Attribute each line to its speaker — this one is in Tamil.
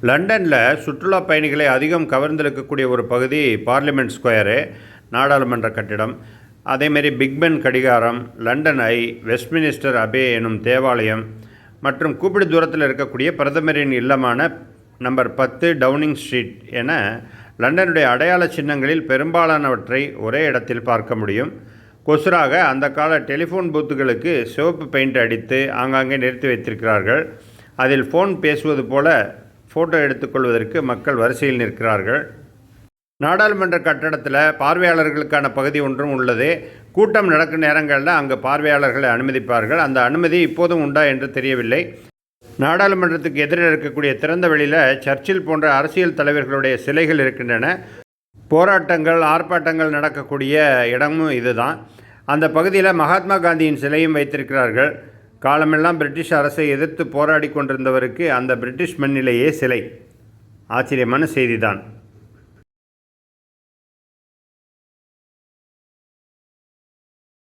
Speaker 1: லண்டனில் சுற்றுலா பயணிகளை அதிகம் கவர்ந்திழுக்கக்கூடிய ஒரு பகுதி பார்லிமெண்ட் ஸ்கொயரு, நாடாளுமன்ற கட்டிடம். அதேமாரி பிக்பென் கடிகாரம், லண்டன் ஐ, வெஸ்ட்மினிஸ்டர் அபே எனும் தேவாலயம் மற்றும் கூப்பிடு தூரத்தில் இருக்கக்கூடிய பிரதமரின் இல்லமான நம்பர் 10 டவுனிங் ஸ்ட்ரீட் என லண்டனுடைய அடையாள சின்னங்களில் பெரும்பாலானவற்றை ஒரே இடத்தில் பார்க்க முடியும். கொசுராக அந்த கால டெலிஃபோன் பூத்துகளுக்கு சிவப்பு பெயிண்ட் அடித்து ஆங்காங்கே நிறுத்தி வைத்திருக்கிறார்கள். அதில் ஃபோன் பேசுவது போல ஃபோட்டோ எடுத்துக்கொள்வதற்கு மக்கள் வரிசையில் நிற்கிறார்கள். நாடாளுமன்ற கட்டடத்தில் பார்வையாளர்களுக்கான பகுதி ஒன்றும் உள்ளது. கூட்டம் நடக்கும் நேரங்களில் அங்கு பார்வையாளர்களை அனுமதிப்பார்கள். அந்த அனுமதி இப்போதும் உண்டா என்று தெரியவில்லை. நாடாளுமன்றத்துக்கு எதிரில் இருக்கக்கூடிய திறந்த வெளியில் சர்ச்சில் போன்ற அரசியல் தலைவர்களுடைய சிலைகள் இருக்கின்றன. போராட்டங்கள், ஆர்ப்பாட்டங்கள் நடக்கக்கூடிய இடமும் இதுதான். அந்த பகுதியில் மகாத்மா காந்தியின் சிலையும் வைத்திருக்கிறார்கள். காலமெல்லாம் பிரிட்டிஷ் அரசை எதிர்த்து போராடி கொண்டிருந்தவருக்கு அந்த பிரிட்டிஷ் மண்ணிலேயே சிலை. ஆச்சரியமான செய்திதான்.